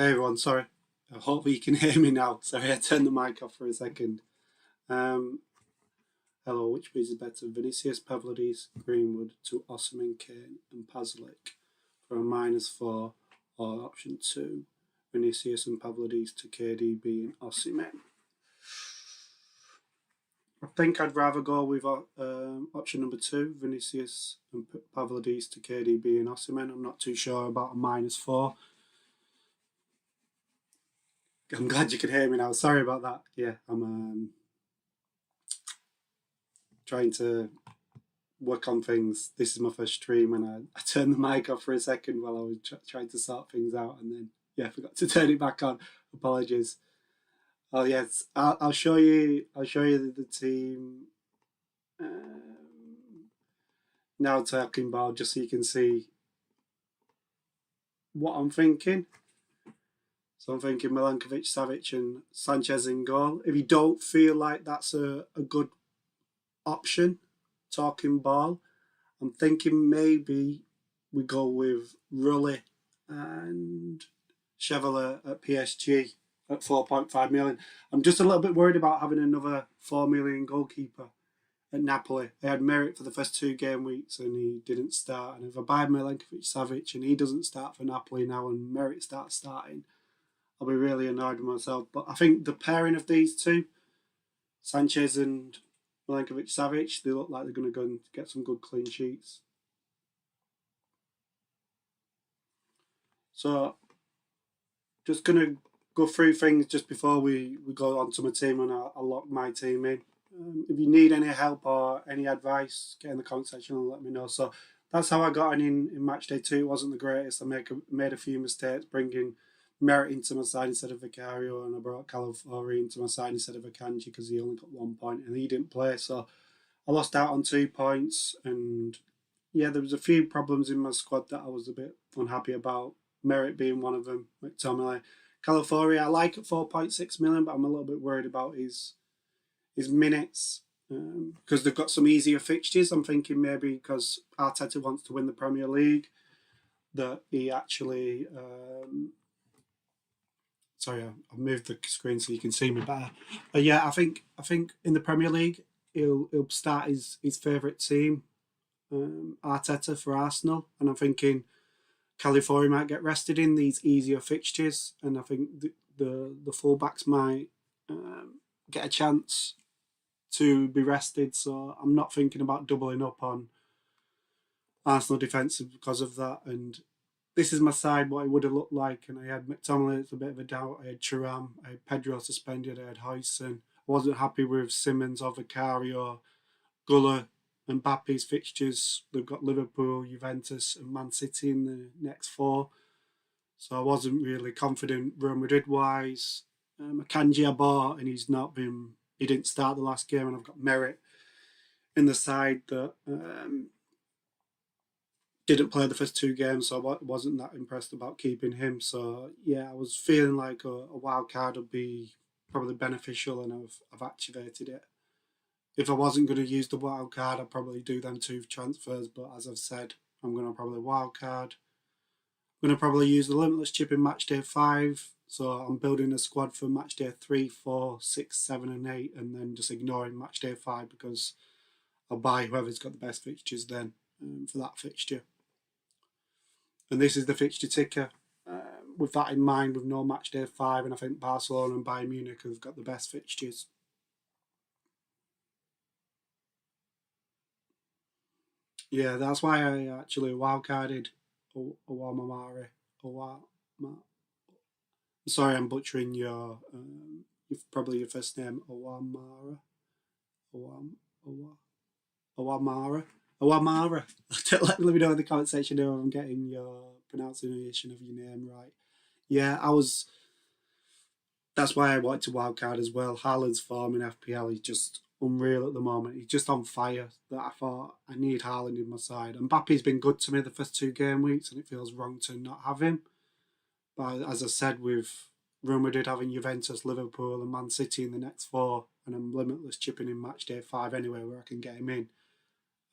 Hey everyone, sorry. Hopefully you can hear me now. Sorry, I turned the mic off for a second. Um, Hello, which is better? Vinicius, Pavlidis, Greenwood to Osimhen, Kane and Paslic for a -4, or option 2, Vinicius and Pavlidis to KDB and Osimhen. I think I'd rather go with option number 2, Vinicius and Pavlidis to KDB and Osimhen. I'm not too sure about a -4. I'm glad you could hear me now. Sorry about that. Yeah, I'm trying to work on things. This is my first stream, and I turned the mic off for a second while I was trying to sort things out, and then I forgot to turn it back on. Apologies. Oh yes, I'll show you. I'll show you the team now. Talking about just so you can see what I'm thinking. So I'm thinking Milankovic, Savic, and Sanchez in goal. If you don't feel like that's a good option, talking ball, I'm thinking maybe we go with Rulli and Chevalier at PSG at 4.5 million. I'm just a little bit worried about having another 4 million goalkeeper at Napoli. They had Merit for the first 2 game weeks and he didn't start. And if I buy Milankovic Savic and he doesn't start for Napoli now and Merit starts starting, I'll be really annoyed with myself. But I think the pairing of these two, Sanchez and Milankovic Savic, they look like they're going to go and get some good clean sheets. So, just going to go through things just before we go on to my team, and I'll lock my team in. If you need any help or any advice, get in the comment section and let me know. So, that's how I got in Matchday 2. It wasn't the greatest. I made a few mistakes, bringing Merit into my side instead of Vicario, and I brought Calafiori into my side instead of Akanji because he only got 1 point and he didn't play. So, I lost out on 2 points, and there was a few problems in my squad that I was a bit unhappy about. Merit being one of them, McTominay. Calafiori I like at 4.6 million, but I'm a little bit worried about his minutes because they've got some easier fixtures. I'm thinking maybe because Arteta wants to win the Premier League that he actually sorry, I've moved the screen so you can see me better. I think in the Premier League he'll start his favourite team, Arteta for Arsenal, and I'm thinking Calafiori might get rested in these easier fixtures, and I think the fullbacks might get a chance to be rested. So I'm not thinking about doubling up on Arsenal defensive because of that. And this is my side, what it would have looked like. And I had McTominay, it's a bit of a doubt. I had Thuram, I had Pedro suspended, I had Huijsen. I wasn't happy with Simmons or Vicario, Guller, and Mbappe's fixtures. They've got Liverpool, Juventus, and Man City in the next 4. So I wasn't really confident Real Madrid wise. Akanji I bought, and he didn't start the last game, and I've got Merit in the side that didn't play the first 2 games, so I wasn't that impressed about keeping him. So I was feeling like a wild card would be probably beneficial, and I've activated it. If I wasn't going to use the wild card, I'd probably do them 2 transfers. But as I've said, I'm going to probably wild card. I'm going to probably use the Limitless chip in Matchday 5. So I'm building a squad for Matchday 3, 4, 6, 7 and 8, and then just ignoring Matchday 5 because I'll buy whoever's got the best fixtures then for that fixture. And this is the fixture ticker. With that in mind, with no Matchday 5, and I think Barcelona and Bayern Munich have got the best fixtures. Yeah, that's why I actually wildcarded Owamamare. Sorry, I'm butchering your probably your first name, Owamara. Owamara. Let me know in the comment section if I'm getting your pronunciation of your name right. That's why I wanted to wildcard as well. Haaland's form in FPL is just unreal at the moment. He's just on fire. That I thought I need Haaland in my side. And Mbappe's been good to me the first 2 game weeks, and it feels wrong to not have him. But as I said, with Real Madrid having Juventus, Liverpool, and Man City in the next 4, and I'm Limitless chipping in Matchday 5 anyway, where I can get him in,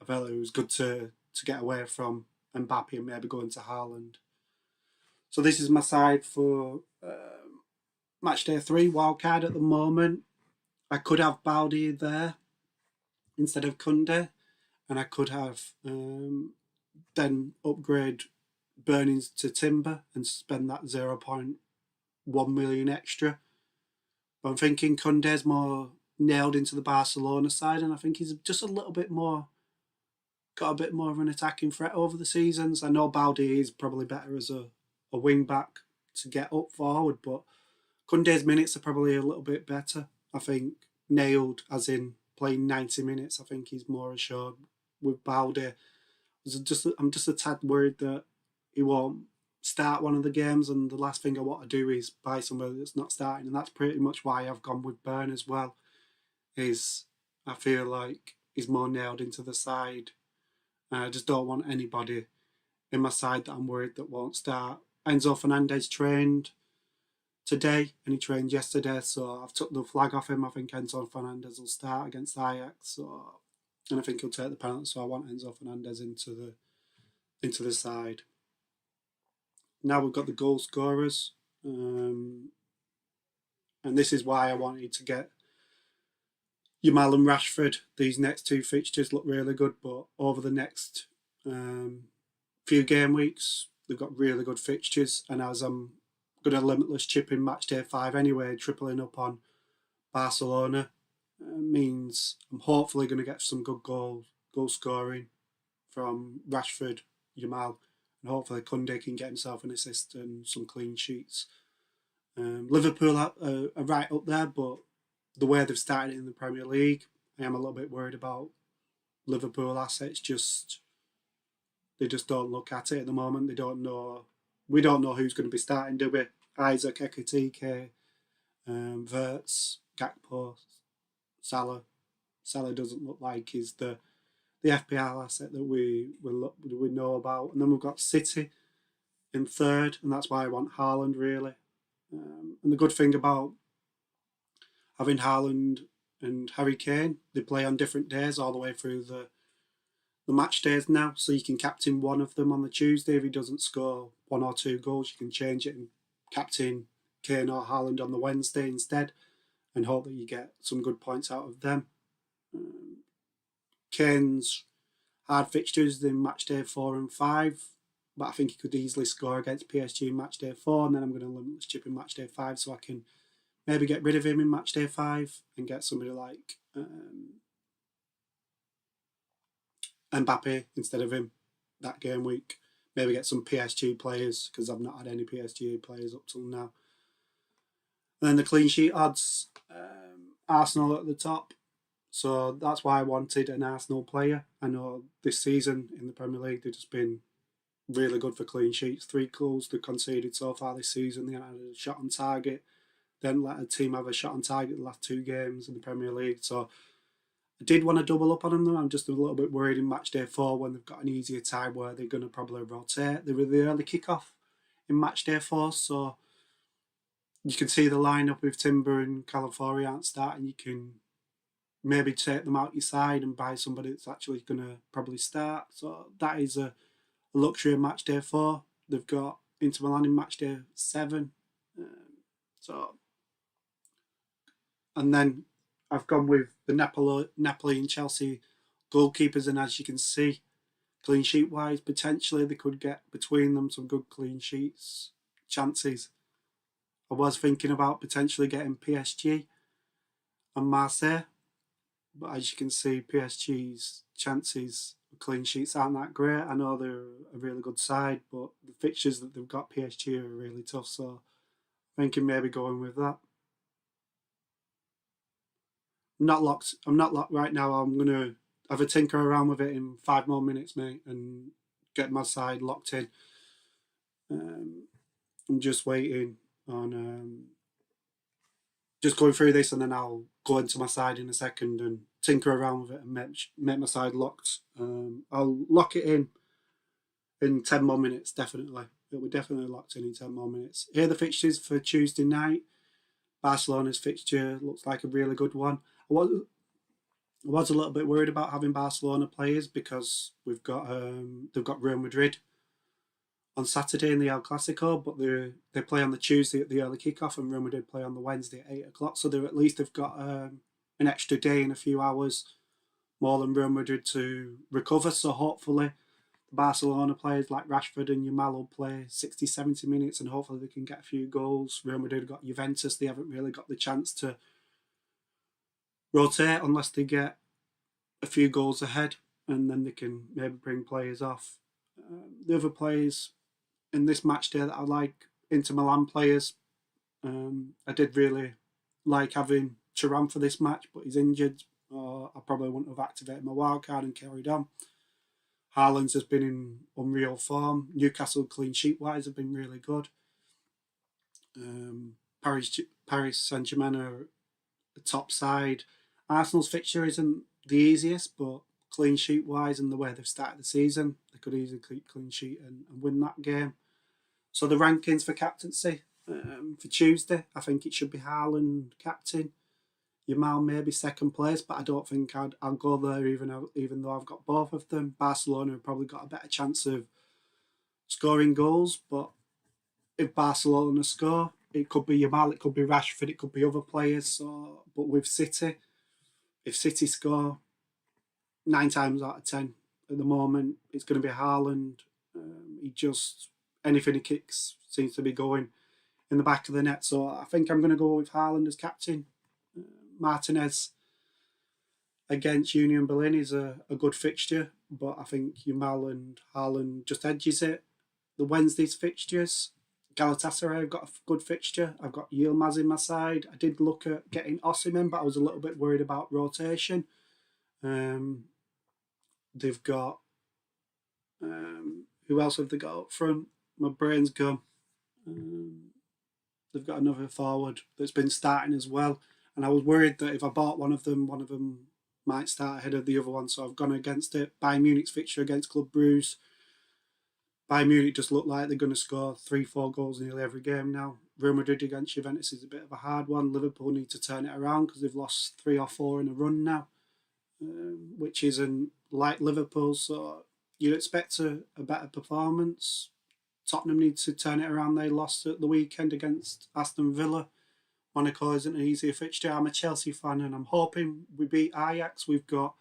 I felt it was good to get away from Mbappe and maybe go into Haaland. So this is my side for Matchday 3 Wildcard at the moment. I could have BlueSky there instead of Kunde, and I could have then upgrade Burnings to Timber and spend that 0.1 million extra. But I'm thinking Kunde's more nailed into the Barcelona side, and I think he's just a little bit more, got a bit more of an attacking threat over the seasons. I know BlueSky is probably better as a wing back to get up forward, but Kunde's minutes are probably a little bit better. I think nailed as in playing 90 minutes. I think he's more assured with BlueSky. I'm just a tad worried that he won't start one of the games, and the last thing I want to do is buy somebody that's not starting, and that's pretty much why I've gone with Burn as well. Is I feel like he's more nailed into the side. I just don't want anybody in my side that I'm worried that won't start. Enzo Fernandez trained today and he trained yesterday, so I've took the flag off him. I think Enzo Fernandez will start against Ajax, and I think he'll take the penalty. So I want Enzo Fernandez into the side. Now we've got the goal scorers, and this is why I wanted to get Yamal and Rashford. These next two fixtures look really good, but over the next few game weeks, they've got really good fixtures. And as I'm going to Limitless chip in Matchday 5 anyway, tripling up on Barcelona, means I'm hopefully going to get some good goal scoring from Rashford, Yamal, and hopefully Kunde can get himself an assist and some clean sheets. Liverpool are right up there, but the way they've started in the Premier League, I am a little bit worried about Liverpool assets. They just don't look at it at the moment. They don't know. We don't know who's going to be starting, do we? Isaac, Ekitike, Wirtz, Gakpo, Salah. Salah doesn't look like he's the FPL asset that we know about. And then we've got City in third, and that's why I want Haaland really. And the good thing about having Haaland and Harry Kane, they play on different days all the way through the match days now, so you can captain one of them on the Tuesday. If he doesn't score 1 or 2 goals, you can change it and captain Kane or Haaland on the Wednesday instead, and hope that you get some good points out of them. Kane's hard fixtures in Matchday 4 and 5, but I think he could easily score against PSG in Matchday 4, and then I'm going to Limitless chip in Matchday 5 so I can maybe get rid of him in Matchday 5 and get somebody like Mbappe instead of him that game week. Maybe get some PSG players, because I've not had any PSG players up till now. And then the clean sheet odds, Arsenal at the top. So that's why I wanted an Arsenal player. I know this season in the Premier League they've just been really good for clean sheets. 3 goals they've conceded so far this season. They haven't had a shot on target. They haven't let a team have a shot on target the last 2 games in the Premier League. So I did want to double up on them. I'm just a little bit worried in Matchday 4 when they've got an easier time where they're going to probably rotate. They were the early kickoff in Matchday 4, so you can see the lineup with Timber and Calafiori aren't starting. You can maybe take them out your side and buy somebody that's actually going to probably start. So that is a luxury in Matchday 4. They've got Inter Milan in Matchday 7. And then I've gone with the Napoli and Chelsea goalkeepers, and as you can see, clean sheet wise, potentially they could get between them some good clean sheets chances. I was thinking about potentially getting PSG and Marseille, but as you can see, PSG's chances of clean sheets aren't that great. I know they're a really good side, but the fixtures that they've got PSG are really tough, so I'm thinking maybe going with that. I'm not locked right now. I'm going to have a tinker around with it in 5 more minutes, mate, and get my side locked in. I'm just waiting on just going through this, and then I'll go into my side in a second and tinker around with it and make my side locked. I'll lock it in 10 more minutes, definitely. It'll be definitely locked in 10 more minutes. Here are the fixtures for Tuesday night. Barcelona's fixture looks like a really good one. I was a little bit worried about having Barcelona players because they've got Real Madrid on Saturday in the El Clasico, but they play on the Tuesday at the early kickoff, and Real Madrid play on the Wednesday at 8 o'clock. So they've got an extra day and a few hours more than Real Madrid to recover. So hopefully the Barcelona players like Rashford and Yamal will play 60, 70 minutes, and hopefully they can get a few goals. Real Madrid have got Juventus. They haven't really got the chance to rotate unless they get a few goals ahead, and then they can maybe bring players off. The other players in this match day that I like, Inter Milan players. I did really like having Thuram for this match, but he's injured, or I probably wouldn't have activated my wildcard and carried on. Haaland's has been in unreal form. Newcastle clean sheet wise have been really good. Paris Saint-Germain are the top side. Arsenal's fixture isn't the easiest, but clean sheet wise and the way they've started the season, they could easily keep clean sheet and win that game. So the rankings for captaincy for Tuesday, I think it should be Haaland captain. Yamal maybe second place, but I don't think I'll go there even though I've got both of them. Barcelona have probably got a better chance of scoring goals, but if Barcelona score, it could be Yamal, it could be Rashford, it could be other players. So, but with City, if City score 9 times out of 10 at the moment, it's going to be Haaland. Anything he kicks seems to be going in the back of the net. So I think I'm going to go with Haaland as captain. Martinez against Union Berlin is a good fixture, but I think Yamal and Haaland just edges it. The Wednesday's fixtures, Galatasaray have got a good fixture. I've got Yilmaz in my side. I did look at getting Osimhen, but I was a little bit worried about rotation. They've got who else have they got up front? My brain's gone. They've got another forward that's been starting as well, and I was worried that if I bought one of them might start ahead of the other one, so I've gone against it. Bayern Munich's fixture against Club Brugge. Bayern Munich just look like they're going to score 3-4 goals nearly every game now. Real Madrid against Juventus is a bit of a hard one. Liverpool need to turn it around because they've lost 3 or 4 in a run now, which isn't like Liverpool, so you'd expect a better performance. Tottenham need to turn it around. They lost at the weekend against Aston Villa. Monaco isn't an easier fixture. I'm a Chelsea fan and I'm hoping we beat Ajax. We've got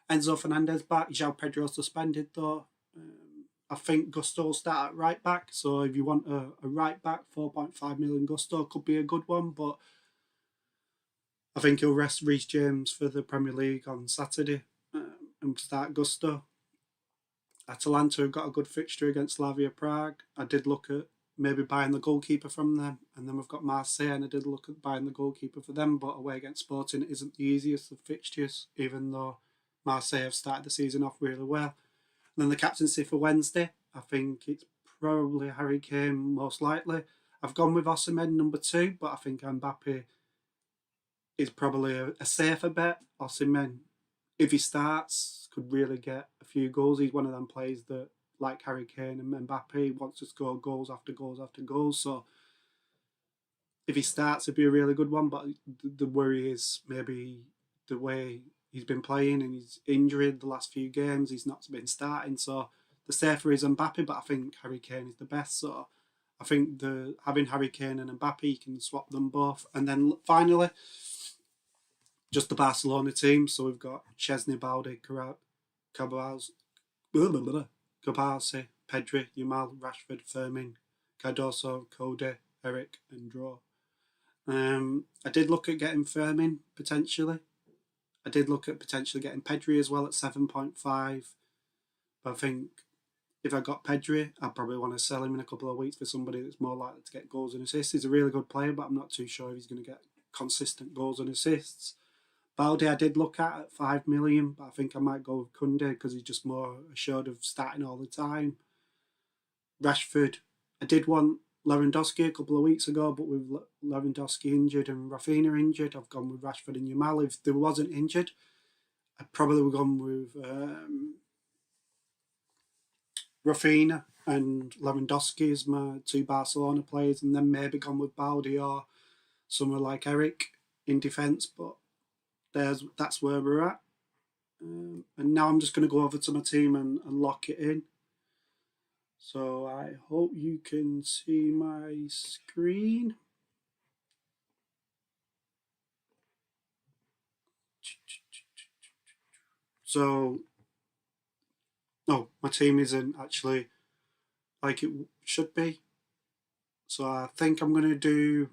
Enzo Fernandez back. João Pedro suspended though. I think Gusto will start at right back. So if you want a right back, 4.5 million Gusto could be a good one. But I think he'll rest Reece James for the Premier League on Saturday and start Gusto. Atalanta have got a good fixture against Slavia Prague. I did look at maybe buying the goalkeeper from them. And then we've got Marseille, and I did look at buying the goalkeeper for them. But away against Sporting isn't the easiest of fixtures, even though Marseille have started the season off really well. And then the captaincy for Wednesday, I think it's probably Harry Kane most likely. I've gone with Osimhen number 2, but I think Mbappe is probably a safer bet. Osimhen, if he starts, could really get a few goals. He's one of them players that, like Harry Kane and Mbappe, wants to score goals after goals after goals. So if he starts, it'd be a really good one. But the worry is maybe the way he's been playing, and he's injured the last few games. He's not been starting. So the safer is Mbappe, but I think Harry Kane is the best. So I think having Harry Kane and Mbappe, you can swap them both. And then finally, just the Barcelona team. So we've got Chesney, Balde, Cabals, Cabarsi, Pedri, Yamal, Rashford, Fermin, Cardoso, Code, Eric, and Draw. I did look at getting Fermin potentially. I did look at potentially getting Pedri as well at 7.5. But I think if I got Pedri, I'd probably want to sell him in a couple of weeks for somebody that's more likely to get goals and assists. He's a really good player, but I'm not too sure if he's going to get consistent goals and assists. Balde I did look at 5 million, but I think I might go with Kunde because he's just more assured of starting all the time. Rashford, I did want Lewandowski a couple of weeks ago, but with Lewandowski injured and Rafinha injured, I've gone with Rashford and Yamal. If there wasn't injured, I'd probably have gone with Rafinha and Lewandowski as my 2 Barcelona players, and then maybe gone with Balde or someone like Eric in defence, but that's where we're at. And now I'm just going to go over to my team and lock it in. So I hope you can see my screen. So, no, my team isn't actually like it should be. So I think I'm going to do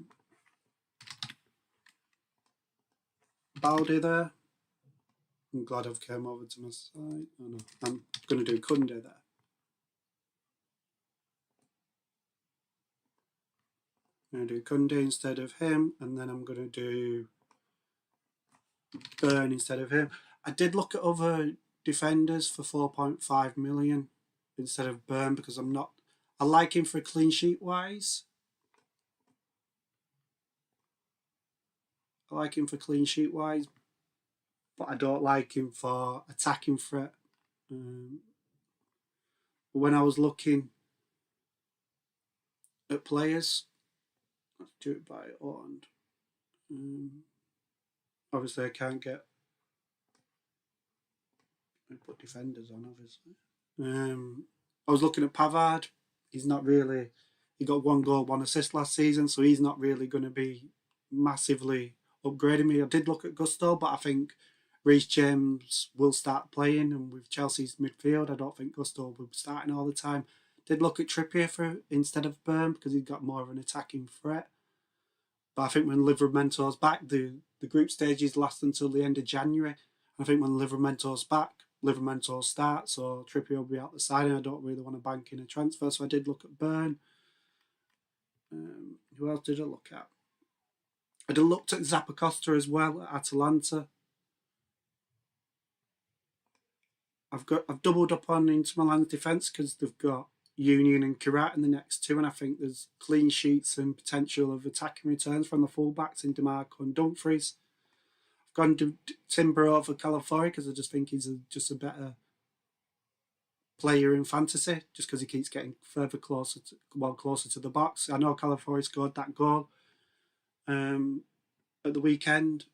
Baldi there. I'm glad I've come over to my side. Oh no, I'm going to do Kunde there. I'm going to do Kunde instead of him, and then I'm going to do Burn instead of him. I did look at other defenders for 4.5 million instead of Burn because I like him for clean sheet wise. I like him for clean sheet wise, but I don't like him for attacking threat. When I was looking at players, let's do it by Orland. Obviously, I can't get. I put defenders on, obviously. I was looking at Pavard. He's not really. He got 1 goal, 1 assist last season, so he's not really going to be massively upgrading me. I did look at Gusto, but I think Reece James will start playing, and with Chelsea's midfield, I don't think Gusto will be starting all the time. Did look at Trippier for instead of Burn because he's got more of an attacking threat. But I think when Livermento's back, the group stages last until the end of January. I think when Livermento's back, Livermento starts, so Trippier will be out the side, and I don't really want to bank in a transfer, so I did look at Burn. Who else did I look at? I did looked at Zappacosta as well at Atalanta. I've doubled up on Inter Milan's defence because they've got Union and Kirat in the next two, and I think there's clean sheets and potential of attacking returns from the fullbacks in DeMarco and Dumfries. I've gone to Timber over Calafiori because I just think he's just a better player in fantasy, just because he keeps getting closer to the box. I know Calafiori scored that goal at the weekend,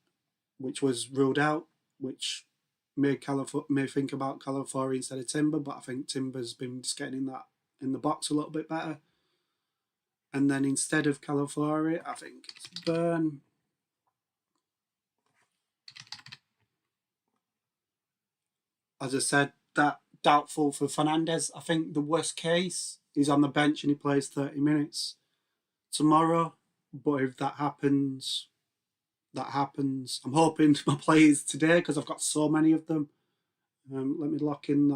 which was ruled out, which may think about Calafiori instead of Timber, but I think Timber's been just getting in the box a little bit better. And then instead of Calafiori, I think it's Burn. As I said, that doubtful for Fernandez. I think the worst case is on the bench and he plays 30 minutes tomorrow. But if that happens, that happens. I'm hoping my plays today because I've got so many of them. Let me lock in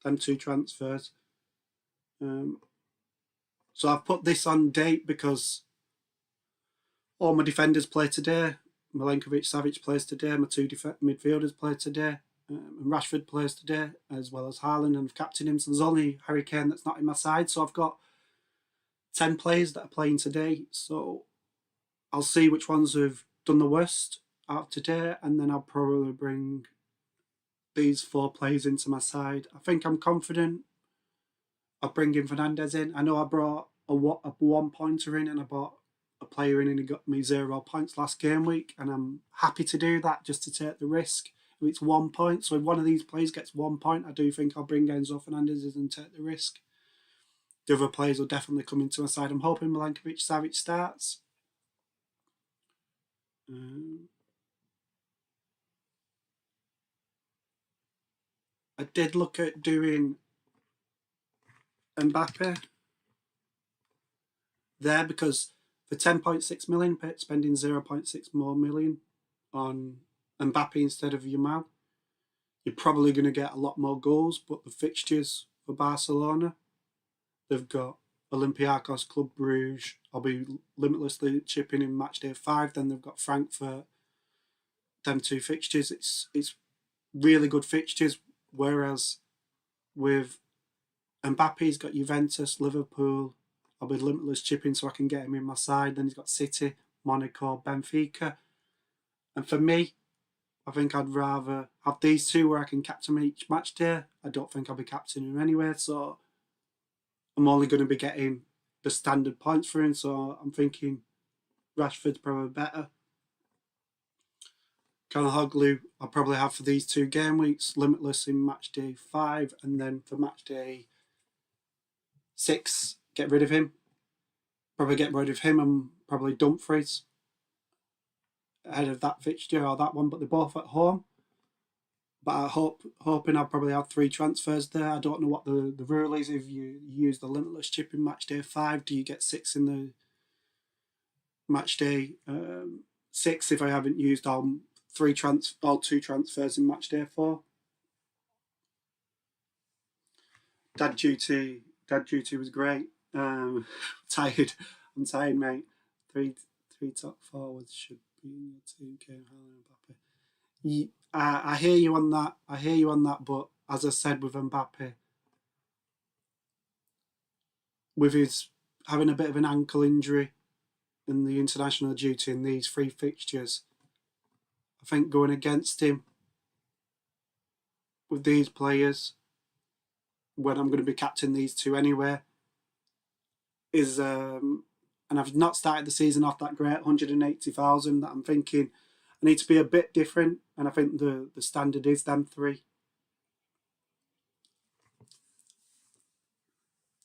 them 2 transfers. So I've put this on date because all my defenders play today. Milenkovic Savic plays today. My 2 midfielders play today. And Rashford plays today, as well as Haaland, and I've captained him. So there's only Harry Kane that's not in my side. So I've got 10 players that are playing today. So I'll see which ones have done the worst out of today, and then I'll probably bring these 4 players into my side. I think I'm confident of bringing Fernandez in. I know I brought a 1-pointer in, and I bought a player in, and he got me 0 points last game week, and I'm happy to do that just to take the risk. If it's 1 point, so if one of these players gets 1 point, I do think I'll bring Enzo Fernandez and take the risk. The other players will definitely come into my side. I'm hoping Milenkovic Savic starts. I did look at doing Mbappe there because for 10.6 million, spending 0.6 more million on Mbappe instead of Yamal, you're probably going to get a lot more goals. But the fixtures for Barcelona, they've got Olympiacos, Club Bruges. I'll be limitlessly chipping in Matchday 5. Then they've got Frankfurt. Them 2 fixtures, it's really good fixtures. Whereas with Mbappe, he's got Juventus, Liverpool. I'll be limitless chipping so I can get him in my side. Then he's got City, Monaco, Benfica. And for me, I think I'd rather have these 2 where I can captain each match day. I don't think I'll be captaining him anyway, so I'm only going to be getting the standard points for him. So I'm thinking Rashford's probably better. Calhanoglu I'll probably have for these 2 game weeks, Limitless in match day 5, and then for match day 6, get rid of him. Probably get rid of him and probably Dumfries ahead of that fixture or that one, but they're both at home. But hoping I'll probably have 3 transfers there. I don't know what the rule is. If you use the Limitless chip in Matchday 5, do you get 6 in the Matchday 6 if I haven't used all 2 transfers in Matchday 4? Dad duty was great. Tired. I'm tired, mate. Three top forwards should be in your team. Kane, Haaland, Mbappe. I hear you on that. But as I said with Mbappe, with his having a bit of an ankle injury in the international duty in these 3 fixtures, I think going against him with these players, when I'm going to be captaining these 2 anyway, is and I've not started the season off that great, 180,000. That I'm thinking I need to be a bit different, and I think the standard is them 3.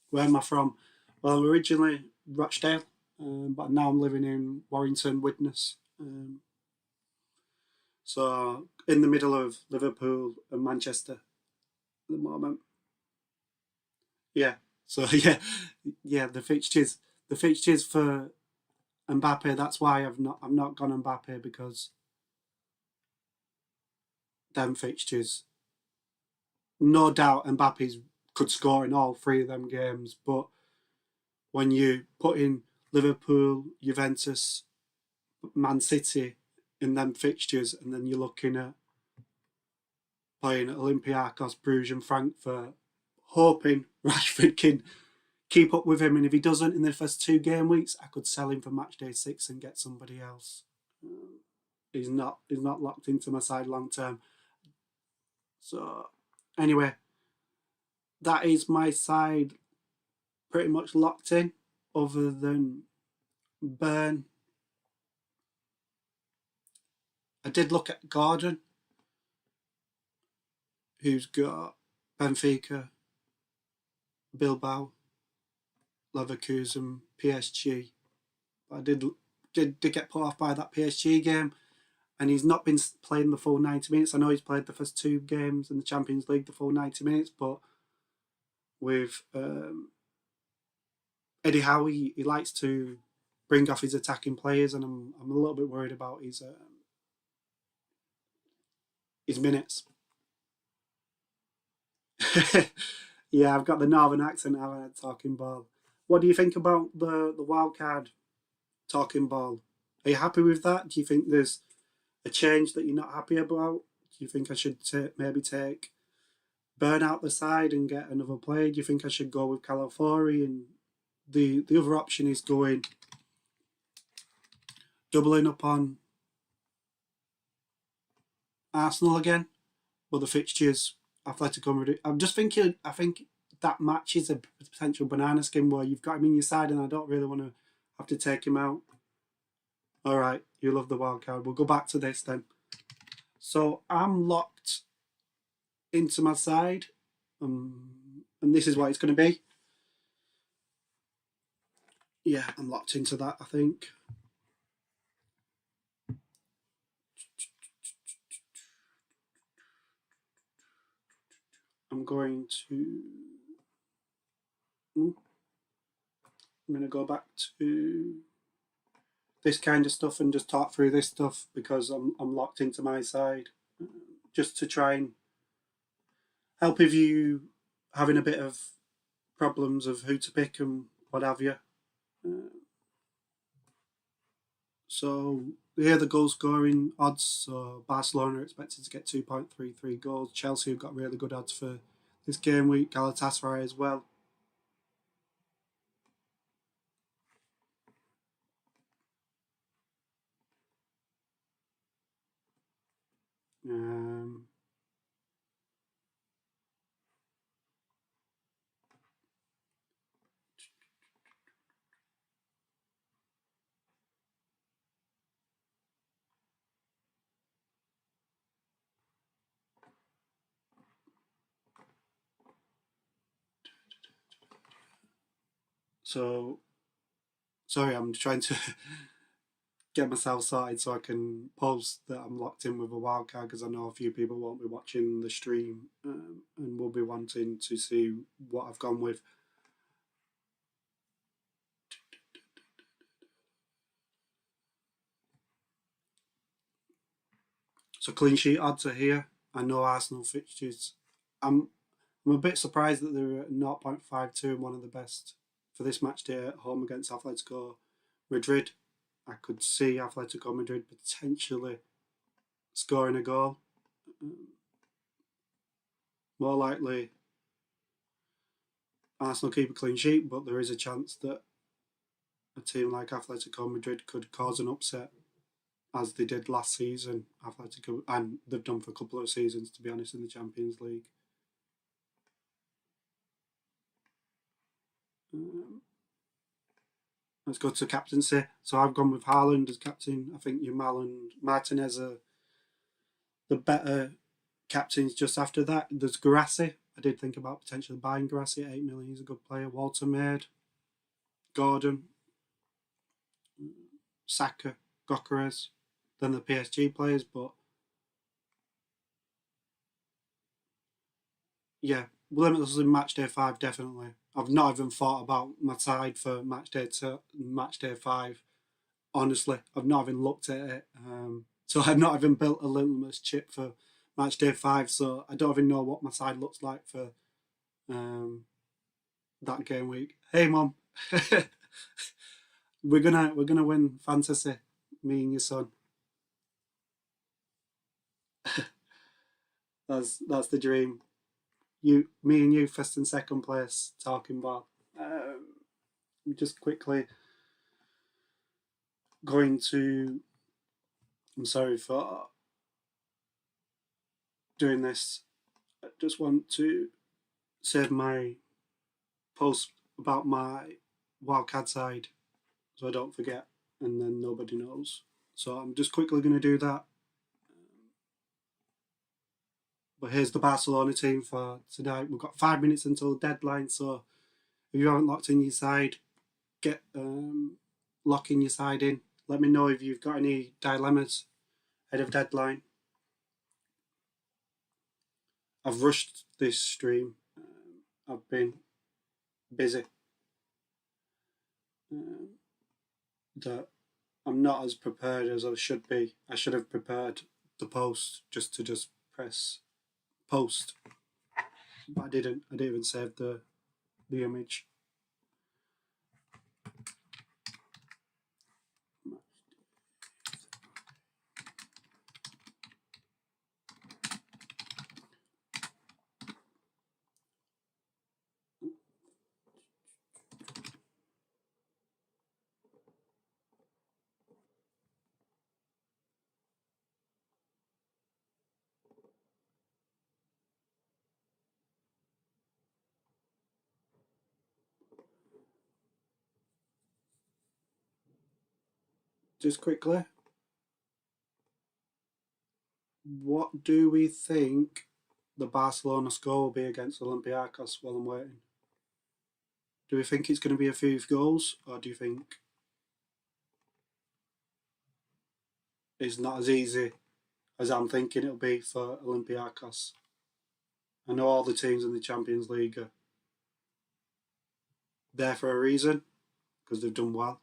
Where am I from? Well, originally Rochdale, but now I'm living in Warrington, Widnes. So in the middle of Liverpool and Manchester at the moment. Yeah. So yeah. The fixtures for Mbappe. That's why I've not gone Mbappe, because them fixtures. No doubt Mbappe's could score in all 3 of them games, but when you put in Liverpool, Juventus, Man City in them fixtures, and then you're looking at playing at Olympiacos, Bruges and Frankfurt, hoping Rashford can keep up with him, and if he doesn't in the first 2 game weeks, I could sell him for Matchday 6 and get somebody else. He's not locked into my side long term. So anyway, that is my side pretty much locked in, other than Burn. I did look at Gordon, who's got Benfica, Bilbao, Leverkusen, PSG. But I did get put off by that PSG game, and he's not been playing the full 90 minutes. I know he's played the first 2 games in the Champions League the full 90 minutes, but with Eddie Howe, he likes to bring off his attacking players, and I'm a little bit worried about his minutes. Yeah, I've got the northern accent now, talking ball. What do you think about the wildcard talking ball? Are you happy with that? Do you think there's a change that you're not happy about? Do you think I should maybe take Burn out the side and get another player? Do you think I should go with Calafori? And the other option is doubling up on Arsenal again, but the fixtures, Atletico Madrid. I'm just thinking, I think that match is a potential banana skin where you've got him in your side, and I don't really want to have to take him out. All right, you love the wild card. We'll go back to this then. So I'm locked into my side, and this is what it's going to be. Yeah, I'm locked into that, I think. I'm going to go back to this kind of stuff and just talk through this stuff, because I'm locked into my side, just to try and help if you having a bit of problems of who to pick and what have you. So here are the goal scoring odds. So Barcelona are expected to get 2.33 goals. Chelsea have got really good odds for this game week. Galatasaray as well. So, sorry, I'm trying to get myself sorted so I can post that I'm locked in with a wildcard, because I know a few people won't be watching the stream and will be wanting to see what I've gone with. So clean sheet odds are here. I know Arsenal fixtures. I'm a bit surprised that they're at 0.52 and one of the best for this match day at home against Atletico Madrid. I could see Atletico Madrid potentially scoring a goal. More likely Arsenal keep a clean sheet, but there is a chance that a team like Atletico Madrid could cause an upset, as they did last season. Atletico, and they've done for a couple of seasons, to be honest, in the Champions League. Let's go to captaincy. So I've gone with Haaland as captain. I think Yamal and Martinez are the better captains. Just after that, there's Guirassy. I did think about potentially buying Guirassy at 8 million. He's a good player. Walter Maid, Gordon, Saka, Gokeres. Then the PSG players, but yeah, Limitless in Matchday 5, definitely. I've not even thought about my side for Matchday 5. Honestly, I've not even looked at it. So I've not even built a Limitless chip for Matchday 5, so I don't even know what my side looks like for that game week. Hey mom, we're gonna win fantasy, me and your son. That's the dream. Me and you, first and second place, talking about. Just quickly going to. I'm sorry for doing this. I just want to save my post about my wildcard side so I don't forget, and then nobody knows. So I'm just quickly going to do that. But here's the Barcelona team for tonight. We've got 5 minutes until deadline, so if you haven't locked in your side, get locking your side in. Let me know if you've got any dilemmas ahead of deadline. I've rushed this stream. I've been busy. That I'm not as prepared as I should be. I should have prepared the post just to press post, but I didn't. I didn't even save the image. Just quickly, what do we think the Barcelona score will be against Olympiacos while I'm waiting? Do we think it's going to be a few goals, or do you think it's not as easy as I'm thinking it'll be for Olympiacos? I know all the teams in the Champions League are there for a reason, because they've done well.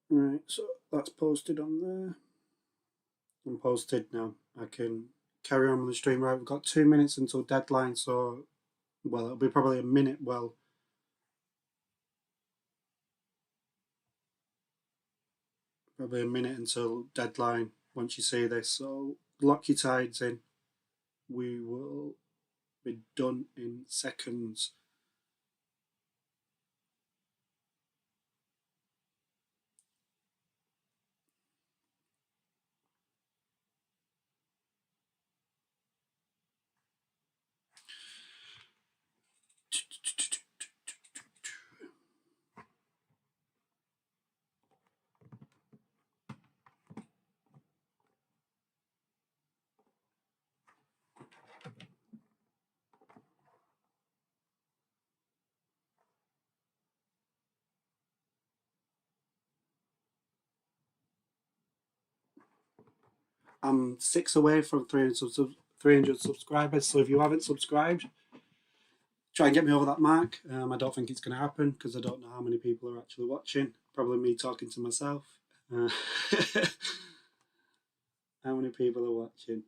Right, so that's posted on there. I'm posted now. I can carry on with the stream. Right, we've got 2 minutes until deadline, so well, it'll be probably a minute. Well, probably a minute until deadline once you see this. So lock your tides in. We will be done in seconds. I'm 6 away from 300 subscribers, so if you haven't subscribed, try and get me over that mark. I don't think it's going to happen because I don't know how many people are actually watching. Probably me talking to myself. How many people are watching?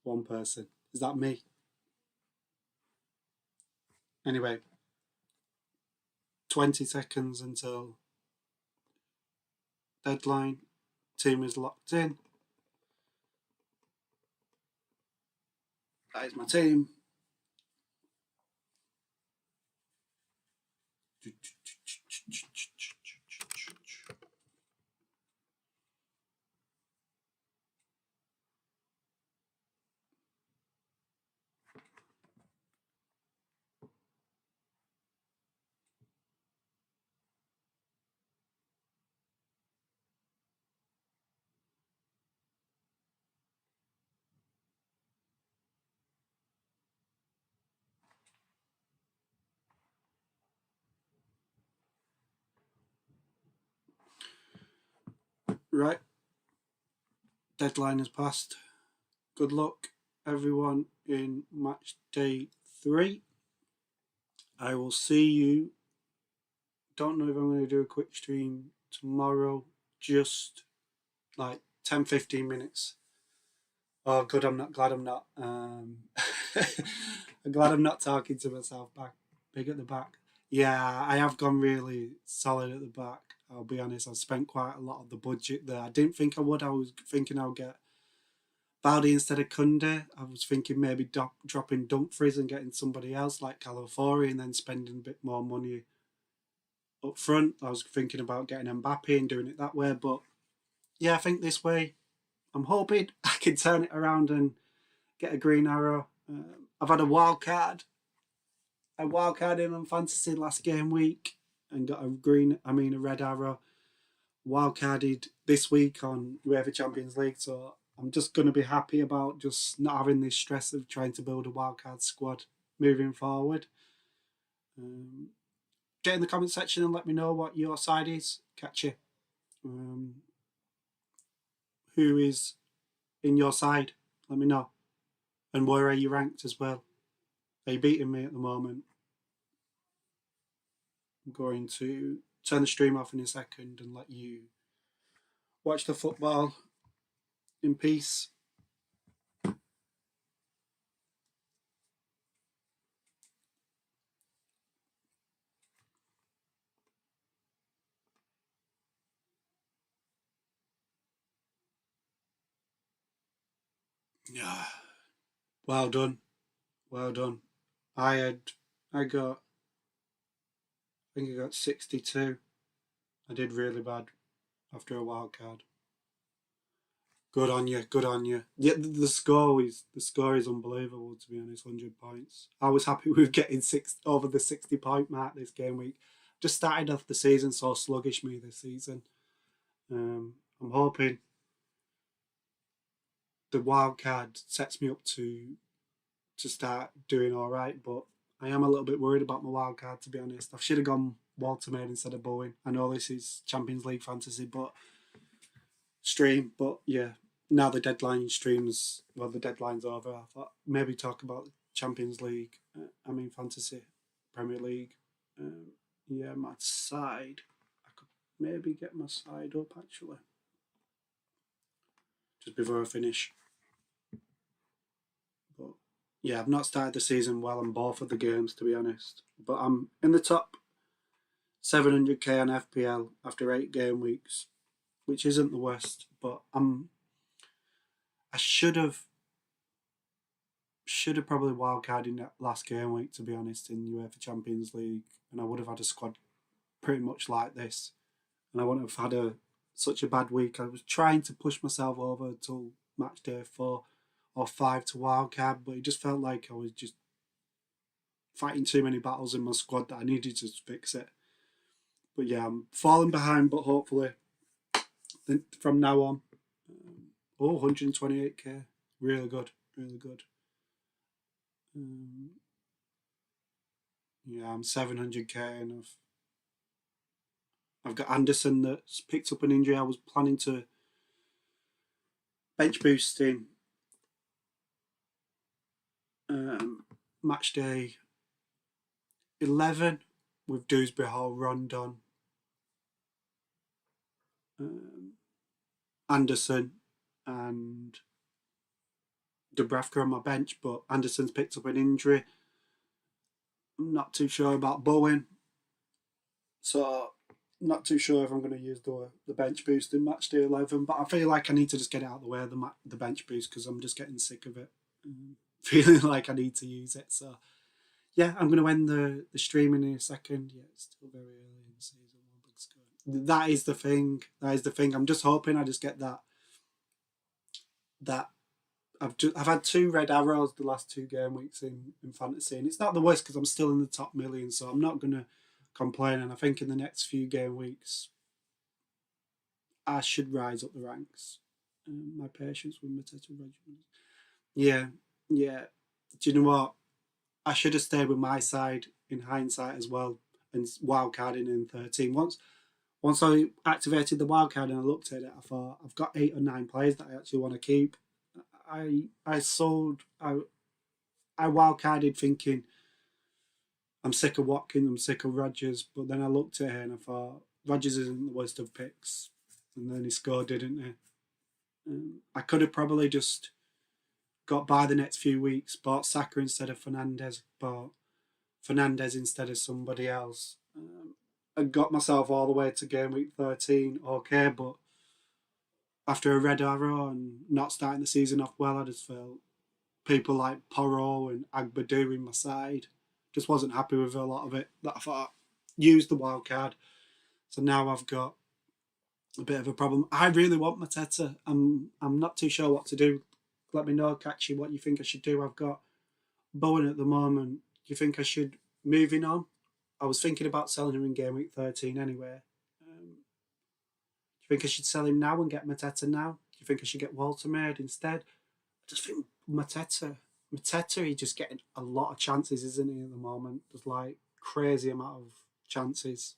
One person. Is that me? Anyway, 20 seconds until deadline. Team is locked in. That is my team. Right. Deadline has passed. Good luck, everyone, in match day 3. I will see you. Don't know if I'm going to do a quick stream tomorrow. Just like 10-15 minutes. Oh, good. I'm not glad I'm not. I'm glad I'm not talking to myself back. Big at the back. Yeah, I have gone really solid at the back. I'll be honest. I've spent quite a lot of the budget there. I didn't think I would. I was thinking I'll get Baldy instead of Kunde. I was thinking maybe dropping Dumfries and getting somebody else like Calafori and then spending a bit more money up front. I was thinking about getting Mbappe and doing it that way. But yeah, I think this way, I'm hoping I can turn it around and get a green arrow. I've had a wild card in on fantasy last game week and got a red arrow. Wildcarded this week on UEFA Champions League, so I'm just going to be happy about just not having this stress of trying to build a wildcard squad moving forward. Get in the comment section and let me know what your side is. Catch you. Who is in your side? Let me know. And where are you ranked as well? Are you beating me at the moment? I'm going to turn the stream off in a second and let you watch the football in peace. Yeah. Well done. Well done. I got 62. I did really bad after a wild card. Good on you. Good on you. Yeah, the score is unbelievable, to be honest. 100 points. I was happy with getting over the 60-point mark this game week. Just started off the season so sluggish me this season. I'm hoping the wild card sets me up to start doing all right, but I am a little bit worried about my wild card, to be honest. I should have gone Walter Maid instead of Bowen. I know this is Champions League fantasy, but yeah, now the deadline's over. I thought maybe talk about Champions League. Fantasy, Premier League. Yeah, my side. I could maybe get my side up actually, just before I finish. But yeah, I've not started the season well on both of the games, to be honest. But I'm in the top 700k on FPL after 8 game weeks. which isn't the worst. But I should have probably wildcarded in that last game week, to be honest, in UEFA Champions League, and I would have had a squad pretty much like this, and I wouldn't have had such a bad week. I was trying to push myself over till match day 4 or 5 to wildcard, but it just felt like I was just fighting too many battles in my squad that I needed to fix it. But yeah, I'm falling behind, but hopefully from now on, 128k, really good, really good. Yeah, I'm 700k, and I've got Anderson that's picked up an injury. I was planning to bench boost him match day 11 with Dewsbury Hall, Rondon, Anderson, and Dubravka on my bench, but Anderson's picked up an injury. I'm not too sure about Bowen, so I'm not too sure if I'm going to use the bench boost in match day 11, but I feel like I need to just get it out of the way, the bench boost, because I'm just getting sick of it. Feeling like I need to use it. So yeah, I'm going to end the streaming in a second. Yeah, it's still very early in the season. That is the thing. That is the thing. I'm just hoping I just get that. I've had 2 red arrows the last 2 game weeks in fantasy, and it's not the worst because I'm still in the top million, so I'm not going to complain. And I think in the next few game weeks, I should rise up the ranks. My patience with Mateta Regiment. Yeah. Do you know what? I should have stayed with my side in hindsight as well, and wildcarding in 13. Once I activated the wildcard and I looked at it, I thought I've got 8 or 9 players that I actually want to keep. I wildcarded thinking I'm sick of Watkins, I'm sick of Rodgers, but then I looked at it and I thought Rodgers isn't the worst of picks, and then he scored, didn't he? I could have probably just got by the next few weeks, bought Saka instead of Fernandez, bought Fernandez instead of somebody else. I got myself all the way to game week 13, okay, but after a red arrow and not starting the season off well, I just felt people like Porro and Agbadu in my side. Just wasn't happy with a lot of it. That I thought, use the wild card. So now I've got a bit of a problem. I really want Mateta. I'm not too sure what to do. Let me know, Catchy, what you think I should do. I've got Bowen at the moment. Do you think I should move him on? I was thinking about selling him in game week 13 anyway. Do you think I should sell him now and get Mateta now? Do you think I should get Walter made instead? I just think Mateta, he's just getting a lot of chances, isn't he, at the moment? There's like crazy amount of chances.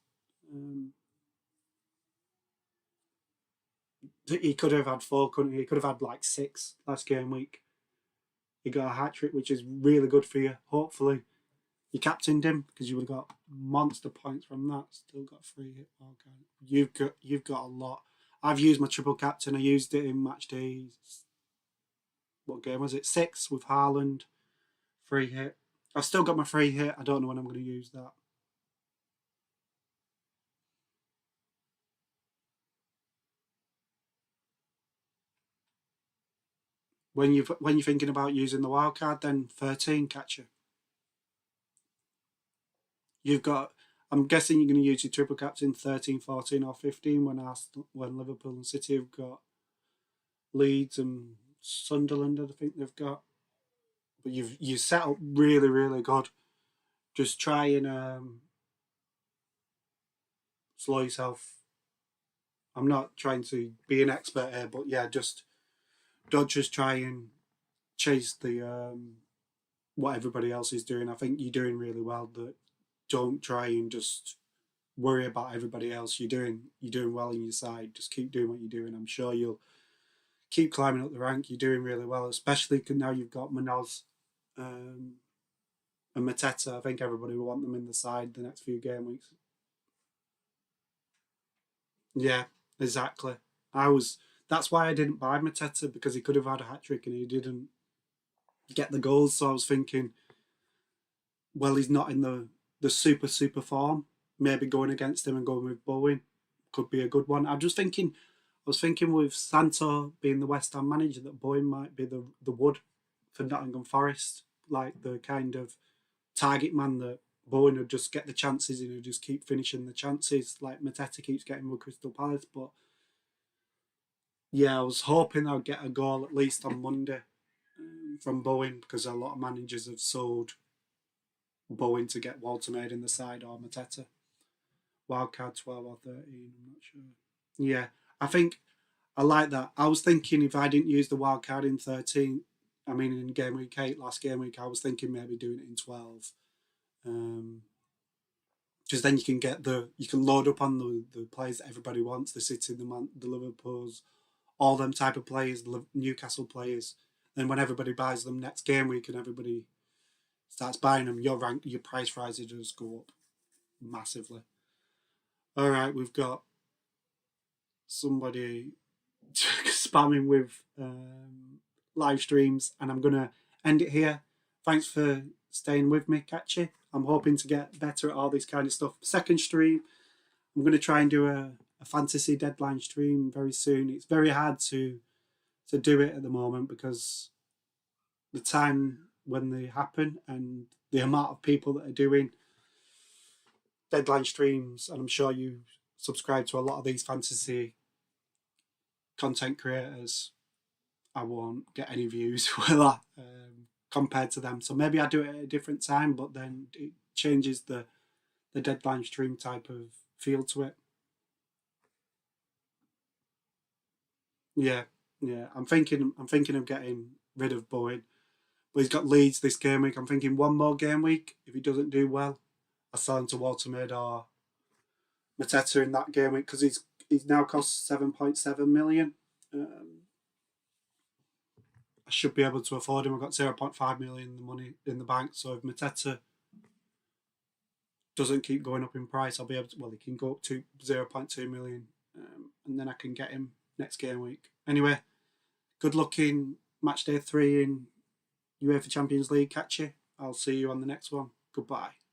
He could have had 4, couldn't he? He could have had like 6 last game week. He got a hat trick, which is really good for you. Hopefully, you captained him because you would have got monster points from that. Still got 3 hit. Okay, you've got a lot. I've used my triple captain. I used it in match days. What game was it? 6 with Haaland. 3 hit. I've still got my 3 hit. I don't know when I'm going to use that. When you're thinking about using the wild card, then 13 catcher. You've got. I'm guessing you're going to use your triple captain 13, 14, or 15 when Liverpool and City have got Leeds and Sunderland. I think they've got. But you set up really, really good. Just try and slow yourself. I'm not trying to be an expert here, but yeah, don't just try and chase the what everybody else is doing. I think you're doing really well. Don't try and just worry about everybody else. You're doing well in your side. Just keep doing what you're doing. I'm sure you'll keep climbing up the rank. You're doing really well, especially now you've got Manoz and Mateta. I think everybody will want them in the side the next few game weeks. Yeah, exactly. That's why I didn't buy Mateta, because he could have had a hat trick and he didn't get the goals. So I was thinking, well, he's not in the super form. Maybe going against him and going with Bowen could be a good one. I'm just thinking, was thinking with Santo being the West Ham manager that Bowen might be the wood for Nottingham Forest, like the kind of target man that Bowen would just get the chances and he'd just keep finishing the chances like Mateta keeps getting with Crystal Palace. But yeah, I was hoping I'd get a goal at least on Monday from Bowen because a lot of managers have sold Bowen to get Walter made in the side or Mateta. Wildcard 12 or 13, I'm not sure. Yeah, I think I like that. I was thinking if I didn't use the wildcard in 13, I mean in game week 8, last game week, I was thinking maybe doing it in 12. Because then you can load up on the players that everybody wants, the City, the Liverpools, all them type of players, the Newcastle players. Then when everybody buys them next game week and everybody starts buying them, your price rises just go up massively. All right, we've got somebody spamming with live streams, and I'm going to end it here. Thanks for staying with me, Catchy. I'm hoping to get better at all this kind of stuff. Second stream, I'm going to try and do a fantasy deadline stream very soon. It's very hard to do it at the moment because the time when they happen and the amount of people that are doing deadline streams, and I'm sure you subscribe to a lot of these fantasy content creators, I won't get any views with that compared to them. So maybe I do it at a different time, but then it changes the deadline stream type of feel to it. Yeah. I'm thinking of getting rid of Bowen, but he's got Leeds this game week. I'm thinking one more game week. If he doesn't do well, I sell him to Watermaid or Mateta in that game week because he's now cost 7.7 million. I should be able to afford him. I've got 0.5 million money in the bank. So if Mateta doesn't keep going up in price, I'll be able to. Well, he can go up to 0.2 million, and then I can get him next game week. Anyway, good luck in Matchday 3 in UEFA Champions League. Catch you. I'll see you on the next one. Goodbye.